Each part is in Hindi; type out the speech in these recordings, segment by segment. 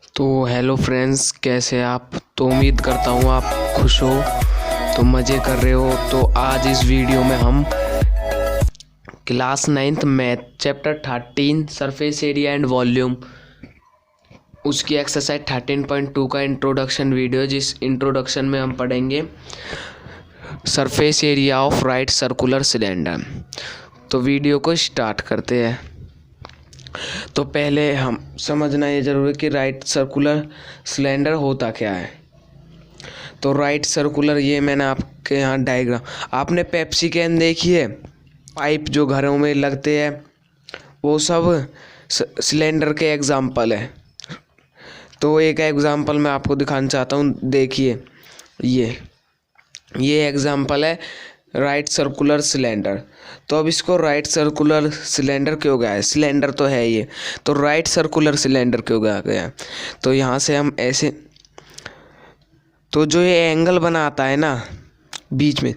तो हेलो फ्रेंड्स, कैसे आप। तो उम्मीद करता हूँ आप खुश हो, तो मज़े कर रहे हो। तो आज इस वीडियो में हम class 9th math chapter 13 surface area and volume उसकी एक्सरसाइज 13.2 का इंट्रोडक्शन वीडियो, जिस इंट्रोडक्शन में हम पढ़ेंगे surface area of right circular cylinder. तो वीडियो को स्टार्ट करते हैं। तो पहले हम समझना ये जरूरी है कि राइट सर्कुलर सिलेंडर होता क्या है। तो राइट सर्कुलर, ये मैंने आपके यहाँ डायग्राम, आपने पेप्सी कैन देखी है, पाइप जो घरों में लगते हैं, वो सब सिलेंडर के एग्जाम्पल है। तो एक एग्जाम्पल मैं आपको दिखाना चाहता हूँ, देखिए ये एग्जाम्पल है राइट सर्कुलर सिलेंडर। तो अब इसको राइट सर्कुलर सिलेंडर क्यों गया है, सिलेंडर तो है ये, तो राइट सर्कुलर सिलेंडर क्यों गया। तो यहाँ से हम ऐसे, तो जो ये एंगल बनाता है ना बीच में,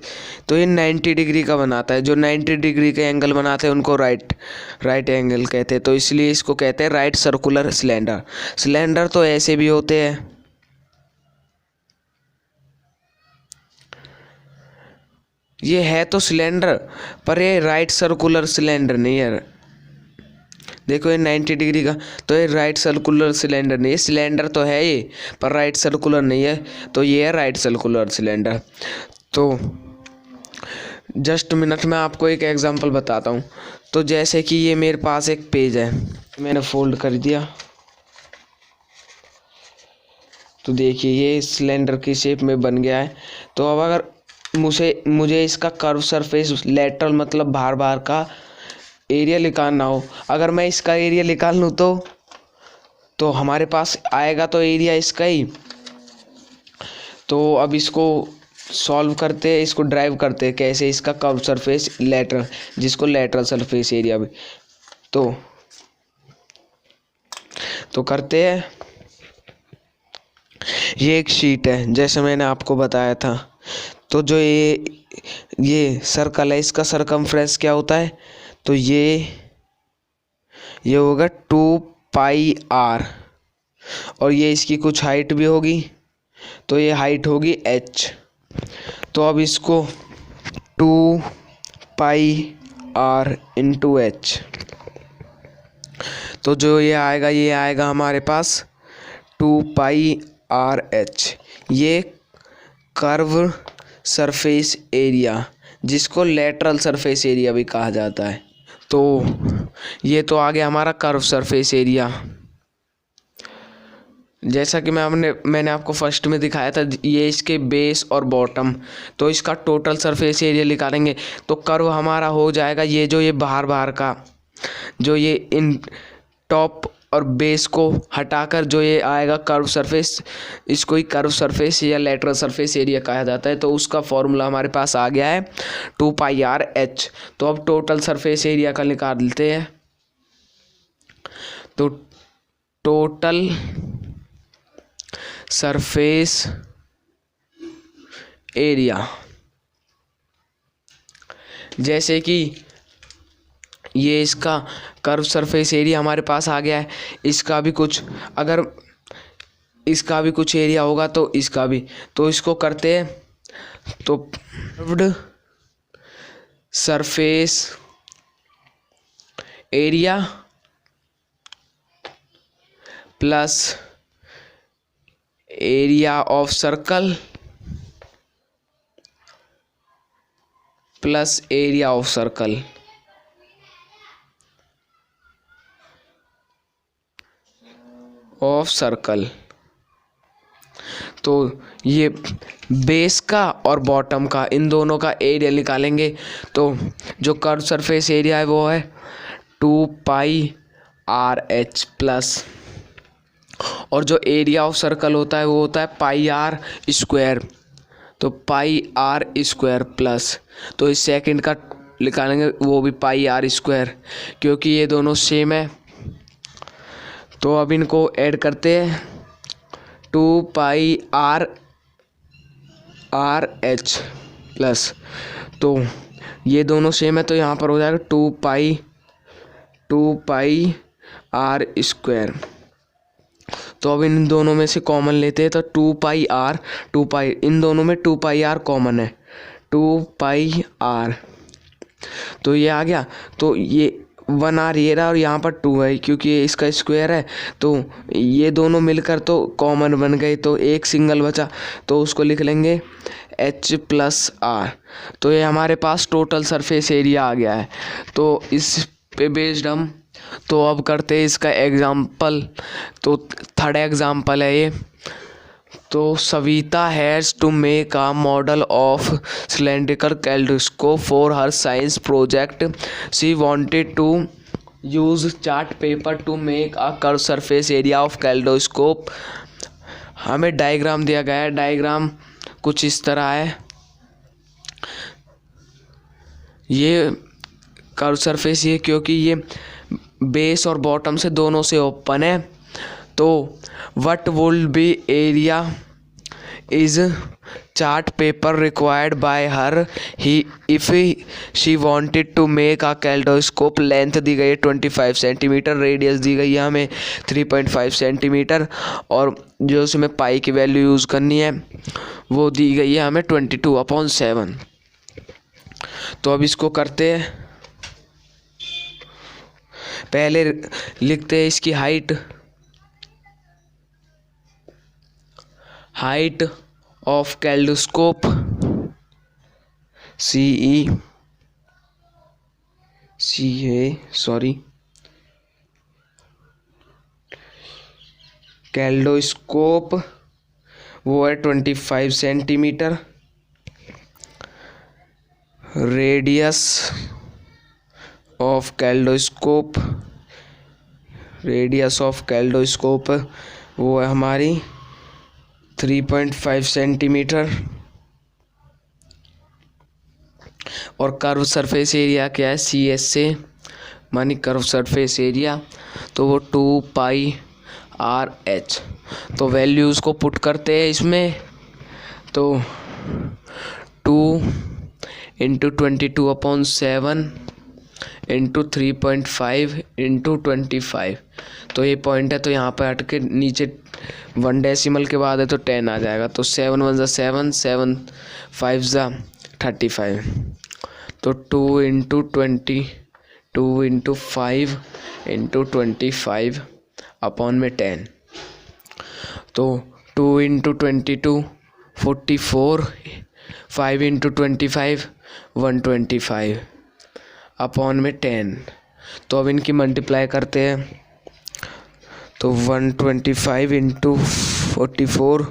तो ये 90 डिग्री का बनाता है। जो 90 डिग्री के एंगल बनाते हैं उनको राइट एंगल कहते हैं। तो इसलिए इसको कहते हैं राइट सर्कुलर सिलेंडर। सिलेंडर तो ऐसे भी होते हैं, ये है तो सिलेंडर, पर ये राइट सर्कुलर सिलेंडर नहीं है। देखो ये 90 डिग्री का, तो ये राइट सर्कुलर सिलेंडर नहीं है। सिलेंडर तो है ये, पर राइट सर्कुलर नहीं है, तो ये है राइट सर्कुलर सिलेंडर। तो जस्ट मिनट में आपको एक एग्जांपल बताता हूँ। तो जैसे कि ये मेरे पास एक पेज है, मैंने फोल्ड कर दिया, तो देखिए ये सिलेंडर की शेप में बन गया है। तो अब अगर मुझे इसका कर्व सरफेस लेटरल मतलब बाहर का एरिया निकालना हो, अगर मैं इसका एरिया निकाल लूँ तो हमारे पास आएगा तो एरिया इसका ही। तो अब इसको सॉल्व करते हैं, इसको ड्राइव करते हैं कैसे, इसका कर्व सरफेस लेटरल, जिसको लेटरल सरफेस एरिया भी तो करते हैं। ये एक शीट है जैसे मैंने आपको बताया था। तो जो ये सर्कल है, इसका सरकमफ्रेंस क्या होता है, तो ये होगा 2πr, और ये इसकी कुछ हाइट भी होगी, तो ये हाइट होगी h। तो अब इसको 2πr इंटू h, तो जो ये आएगा हमारे पास 2πrh। ये कर्व सरफेस एरिया, जिसको लेटरल सरफेस एरिया भी कहा जाता है। तो ये तो आ गया हमारा कर्व सरफेस एरिया। जैसा कि मैंने आपको फर्स्ट में दिखाया था, ये इसके बेस और बॉटम, तो इसका टोटल सरफेस एरिया निकालेंगे तो कर्व हमारा हो जाएगा ये बाहर का, जो ये इन टॉप और बेस को हटाकर जो ये आएगा कर्व सरफेस, इसको ही कर्व सरफेस या लेटरल सरफेस एरिया कहा जाता है। तो उसका फॉर्मूला हमारे पास आ गया है 2πrh। तो अब टोटल सरफेस एरिया का निकालते हैं। तो टोटल सरफेस एरिया, जैसे कि ये इसका कर्व सरफेस एरिया हमारे पास आ गया है, इसका भी कुछ, अगर इसका भी कुछ एरिया होगा तो इसका भी, तो इसको करते हैं। तो curved surface area plus area of circle plus area of circle तो ये बेस का और बॉटम का, इन दोनों का एरिया निकालेंगे। तो जो कर्व सरफेस एरिया है वो है 2πrh प्लस, और जो एरिया ऑफ सर्कल होता है वो होता है πr²। तो πr² प्लस, तो इस सेकंड का निकालेंगे वो भी πr², क्योंकि ये दोनों सेम है। तो अब इनको ऐड करते हैं, 2πrh प्लस, तो ये दोनों सेम है, तो यहाँ पर हो जाएगा 2πr²। तो अब इन दोनों में से कॉमन लेते हैं, तो 2πr 2π, इन दोनों में 2πr कॉमन है, 2πr, तो ये आ गया। तो ये 1r ये रहा और यहाँ पर 2 है, क्योंकि ये इसका स्क्वायर है, तो ये दोनों मिलकर तो कॉमन बन गए, तो एक सिंगल बचा, तो उसको लिख लेंगे h+r। तो ये हमारे पास टोटल सरफेस एरिया आ गया है। तो इस पे बेस्ड हम तो अब करते हैं इसका एग्जाम्पल। तो थर्ड एग्जाम्पल है ये। तो Savita has to make a model of cylindrical kaleidoscope for her science project. She wanted to use chart paper to make a curve surface area of kaleidoscope. हमें डायग्राम दिया गया है, डायग्राम कुछ इस तरह है। ये कर्व सरफेस ये क्योंकि ये बेस और बॉटम से दोनों से ओपन है। तो what would be area is chart paper required by her ही if she wanted to make a kaleidoscope. Length दी गई है 25 सेंटीमीटर, रेडियस दी गई है हमें 3.5 सेंटीमीटर, और जो उसमें पाई की वैल्यू यूज़ करनी है वो दी गई है हमें 22/7। तो अब इसको करते हैं। पहले लिखते हैं इसकी हाइट ऑफ कैल्डोस्कोप कैल्डोस्कोप वो है 25 सेंटीमीटर। रेडियस ऑफ कैल्डोस्कोप वो है हमारी 3.5 सेंटीमीटर। और कर्व सरफेस एरिया क्या है, CS से मानी कर्व सरफेस एरिया, तो वो 2πRh। तो वैल्यूज़ को पुट करते हैं इसमें। तो 2 × 22/7 × 3.5 × 25। तो ये पॉइंट है, तो यहाँ पर हट के नीचे 1 डेसिमल के बाद है तो 10 आ जाएगा। तो 7 × 1 = 7, 7 5 = 35। तो 2 × 5 × 25 अपॉन में 10। तो 2 × 22 44, 5 × 25 125 अपॉन में 10। तो अब इनकी मल्टीप्लाई करते हैं। तो 125 × 44,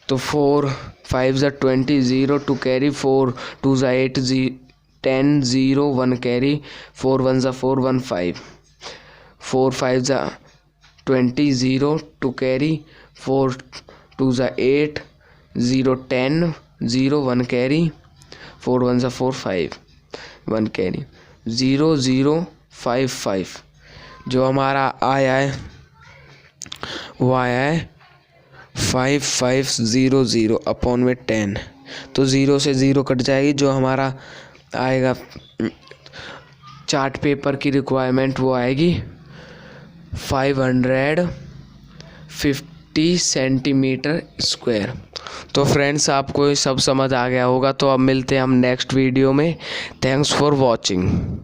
तो 4 5 = 20, 0 2 carry, 4 2 = 8, 10 0 1 carry, 4 1 = 4 1 5, 4 5 = 20, 0 2 carry, 4 2 = 8, 0 10 0 1 carry, 4 1 = 4 5 1 carry, 0 0 5 5। जो हमारा आया है वो आया है 5500 अपॉन में 10। तो 0 से 0 कट जाएगी, जो हमारा आएगा चार्ट पेपर की रिक्वायरमेंट वो आएगी 550 सेंटीमीटर स्क्वायर। तो फ्रेंड्स आपको ये सब समझ आ गया होगा। तो अब मिलते हैं हम नेक्स्ट वीडियो में। Thanks for watching.